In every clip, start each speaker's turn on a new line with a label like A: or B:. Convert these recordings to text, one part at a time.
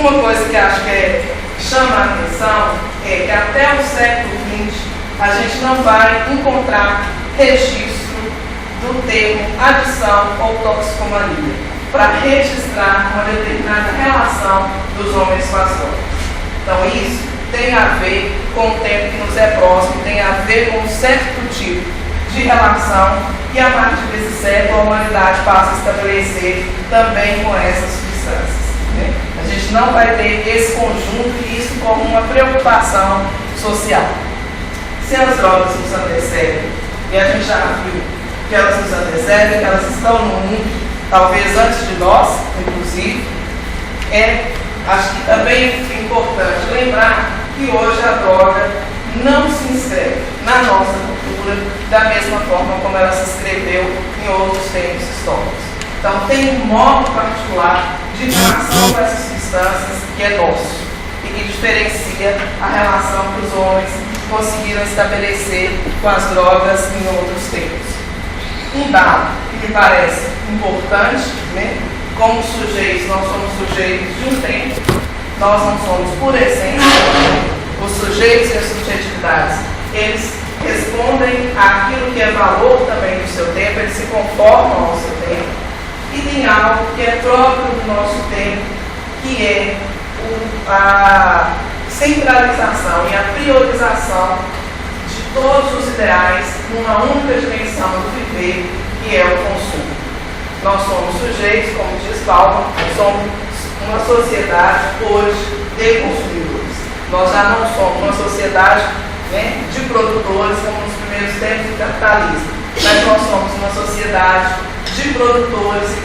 A: uma coisa que acho que chama a atenção é que até o século XX a gente não vai encontrar registro do termo adição ou toxicomania para registrar uma determinada relação dos homens com as drogas. Então isso tem a ver com o tempo que nos é próximo, tem a ver com um certo tipo de relação e a partir desse século a humanidade passa a estabelecer também com essas substâncias. A gente não vai ter esse conjunto e isso como uma preocupação social. Se as drogas nos antecedem, e a gente já viu que elas nos antecedem, que elas estão no mundo, talvez antes de nós, inclusive, acho que também é importante lembrar que hoje a droga não se inscreve na nossa cultura da mesma forma como ela se inscreveu em outros tempos históricos. Então tem um modo particular de relação com essas substâncias que é nosso e que diferencia a relação que os homens conseguiram estabelecer com as drogas em outros tempos. Um dado que me parece importante, como sujeitos, nós somos sujeitos de um tempo, nós não somos por essência, os sujeitos e as subjetividades, eles respondem àquilo que é valor também do seu tempo, eles se conformam ao seu tempo, e tem algo que é próprio do nosso tempo, que é a centralização e a priorização de todos os ideais numa única dimensão do viver, que é o consumo. Nós somos sujeitos, como diz Paulo, somos uma sociedade hoje de consumidores. Nós já não somos uma sociedade de produtores como nos primeiros tempos do capitalismo, mas nós somos uma sociedade de produtores e de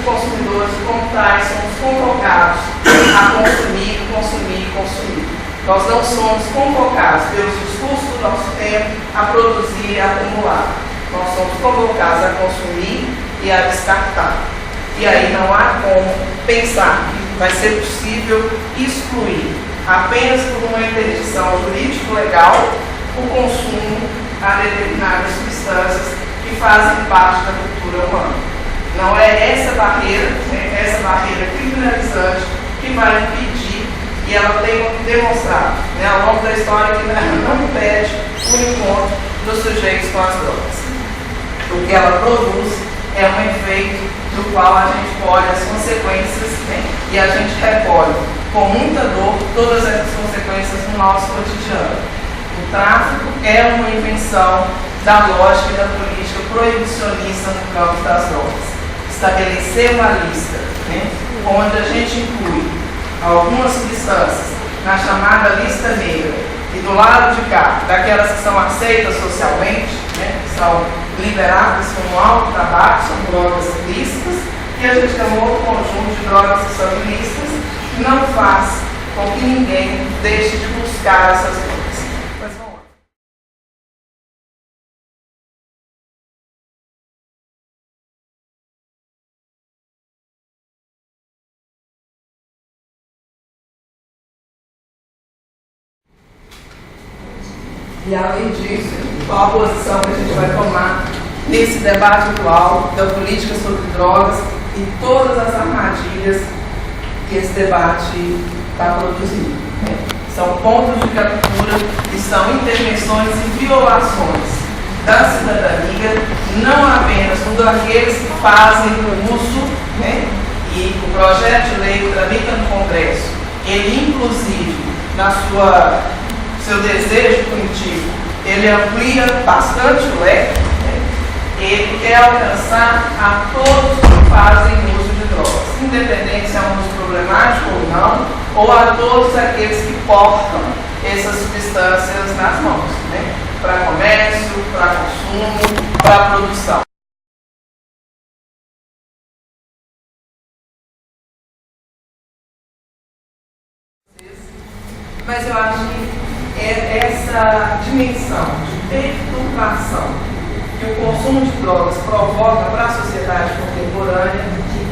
A: consumidores, e como tais somos convocados a consumir, consumir, consumir. Nós não somos convocados pelos discursos do nosso tempo a produzir e a acumular. Nós somos convocados a consumir e a descartar. E aí não há como pensar que vai ser possível excluir apenas por uma interdição jurídico-legal o consumo a determinadas substâncias que fazem parte da cultura humana. Não é essa barreira criminalizante que vai impedir, e ela tem demonstrado ao longo da história que não impede o encontro dos sujeitos com as drogas. O que ela produz é um efeito do qual a gente colhe as consequências e a gente recolhe com muita dor todas essas consequências no nosso cotidiano. O tráfico é uma invenção da lógica e da política proibicionista no campo das drogas. Estabelecer uma lista onde a gente inclui algumas substâncias na chamada lista negra e do lado de cá, daquelas que são aceitas socialmente, que são liberadas como álcool, tabaco, são drogas ilícitas, e a gente tem um outro conjunto de drogas que são ilícitas, que não faz com que ninguém deixe de buscar essas drogas. Mas vamos lá. E além disso, qual a posição que a gente vai tomar nesse debate atual da política sobre drogas e todas as armadilhas que esse debate está produzindo. São pontos de captura e são intervenções e violações da cidadania, não apenas daqueles que fazem o uso, e o projeto de lei que tramita no Congresso, ele inclusive, seu desejo punitivo, ele amplia bastante o leque, ele quer alcançar a todos que fazem uso de drogas, independente se é um uso problemático ou não, ou a todos aqueles que portam essas substâncias nas mãos, para comércio, para consumo, para produção. Mas eu acho que essa dimensão de perturbação que o consumo de drogas provoca para a sociedade contemporânea,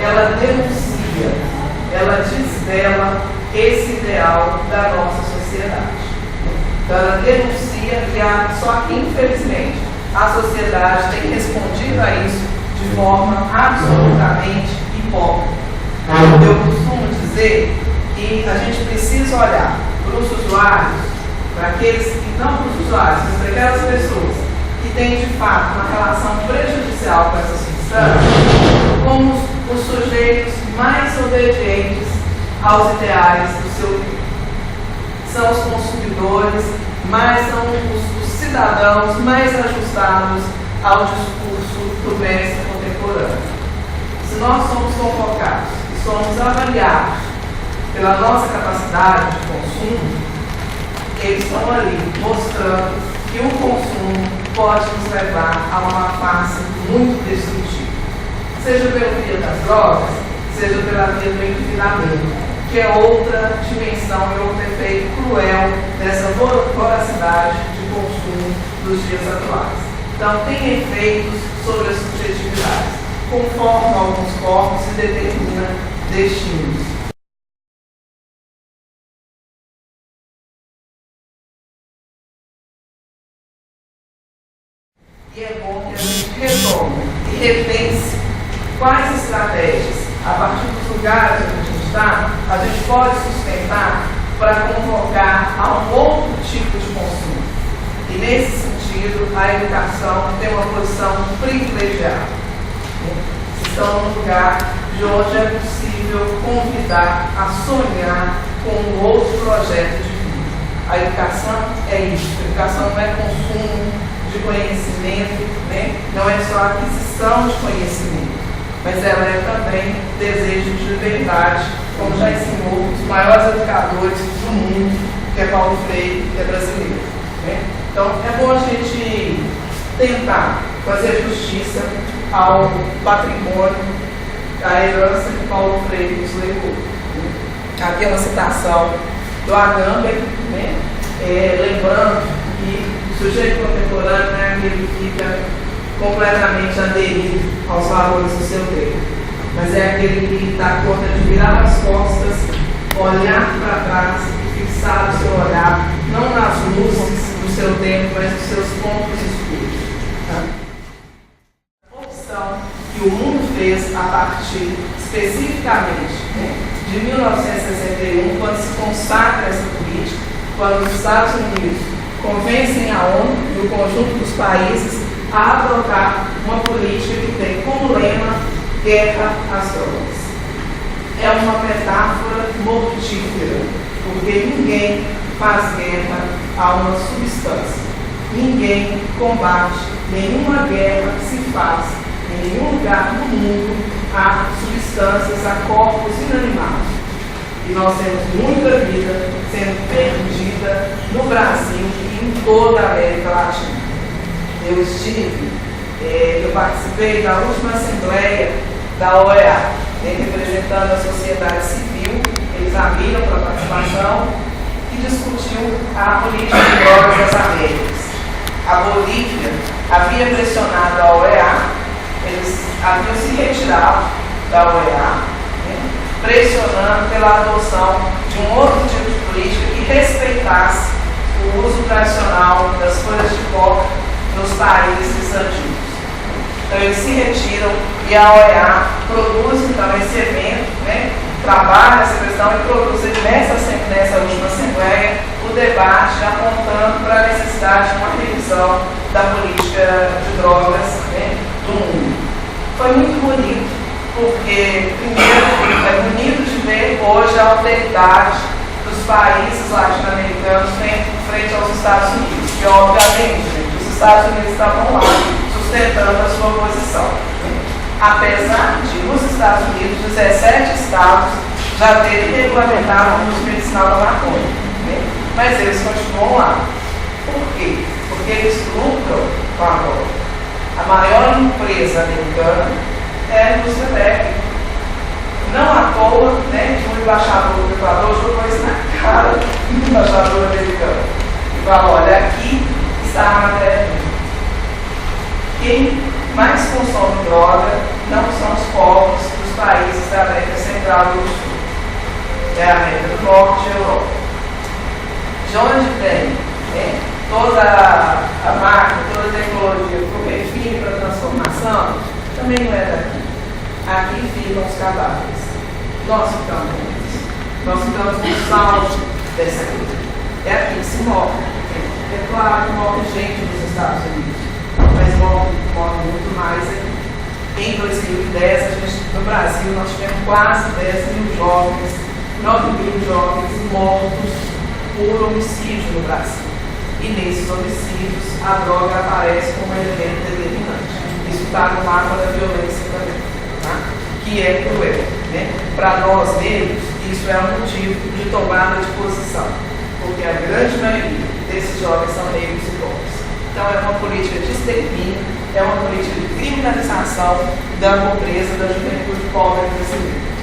A: ela denuncia, ela desvela esse ideal da nossa sociedade. Então ela denuncia só que infelizmente a sociedade tem respondido a isso de forma absolutamente hipócrita. Eu costumo dizer E a gente precisa olhar para os usuários, para aqueles que não para os usuários, mas para aquelas pessoas que têm de fato uma relação prejudicial com essa substância, como os sujeitos mais obedientes aos ideais do seu tempo. São os consumidores, são os cidadãos mais ajustados ao discurso do mestre contemporâneo. Se nós somos convocados e somos avaliados pela nossa capacidade de consumo, eles estão ali mostrando que o consumo pode nos levar a uma face muito destrutiva. Seja pela via das drogas, seja pela via do endividamento, que é outra dimensão e outro efeito cruel dessa voracidade de consumo dos dias atuais. Então, tem efeitos sobre as subjetividades, conforma alguns corpos e determina destinos. E é bom que a gente retome e repense quais estratégias, a partir dos lugares onde a gente está, a gente pode sustentar para convocar a um outro tipo de consumo. E nesse sentido, a educação tem uma posição privilegiada. Estão num lugar de onde é possível convidar a sonhar com um outro projeto de vida. A educação é isso. A educação não é consumo de conhecimento, né? Não é só aquisição de conhecimento, mas ela é também desejo de liberdade, como já ensinou um dos maiores educadores do mundo, que é Paulo Freire, que é brasileiro. Né? Então, é bom a gente tentar fazer justiça ao patrimônio, à herança que Paulo Freire nos legou. Aqui é uma citação do Agamben, né? Lembrando que o sujeito contemporâneo é aquele que fica completamente aderido aos valores do seu tempo, mas é aquele que dá conta de virar as costas, olhar para trás e fixar o seu olhar não nas luzes do seu tempo, mas nos seus pontos escuros. Tá? A opção que o mundo fez a partir especificamente, né, de 1961, quando se consagra essa política, quando os Estados Unidos convencem a ONU e o conjunto dos países a adotar uma política que tem como lema guerra às drogas. É uma metáfora mortífera, porque ninguém faz guerra a uma substância. Ninguém combate, nenhuma guerra se faz em nenhum lugar do mundo a substâncias, a corpos inanimados. E nós temos muita vida sendo perdida no Brasil e em toda a América Latina. Eu participei da última assembleia da OEA, representando a sociedade civil. Eles abriram para a participação e discutiu a política de drogas das Américas. A Bolívia havia pressionado a OEA, eles haviam se retirado da OEA, pressionando pela adoção de um outro tipo de política que respeitasse o uso tradicional das folhas de coca nos países antigos. Então eles se retiram e a OEA produz então esse evento, né, trabalha essa questão e produz nessa última assembleia o debate apontando para a necessidade de uma revisão da política de drogas, né, do mundo. Foi muito bonito, porque primeiro é bonito de ver hoje a alteridade dos países latino-americanos frente aos Estados Unidos, que obviamente os Estados Unidos estavam lá sustentando a sua posição. Apesar de, nos Estados Unidos, 17 estados já terem regulamentado o uso medicinal da maconha, né? Mas eles continuam lá. Por quê? Porque eles lucram com a droga. A maior empresa americana é a indústria técnica. Não à toa, né, que o embaixador do Equador jogou isso na cara do embaixador americano. E falou, olha, aqui está a matéria-prima. Quem mais consome droga não são os povos dos países da América Central e do Sul. É a América do Norte e a Europa. De onde vem, né, toda a máquina, toda a tecnologia para o refino, para a transformação, também não é daqui. Aqui ficam os cadáveres. Nós ficamos com eles. Nós estamos no auge dessa crise. É aqui que se morre. É claro que morre gente nos Estados Unidos, mas morre muito mais aqui. Em 2010, no Brasil, nós tivemos quase 10 mil jovens, 9 mil jovens mortos por homicídio no Brasil. E nesses homicídios, a droga aparece como elemento determinante. Isso está no mapa da violência também, tá? Que é cruel. Né? Para nós negros, isso é um motivo de tomada de posição, porque a grande maioria desses jovens são negros e pobres. Então é uma política de extermínio, é uma política de criminalização da pobreza da juventude pobre brasileira.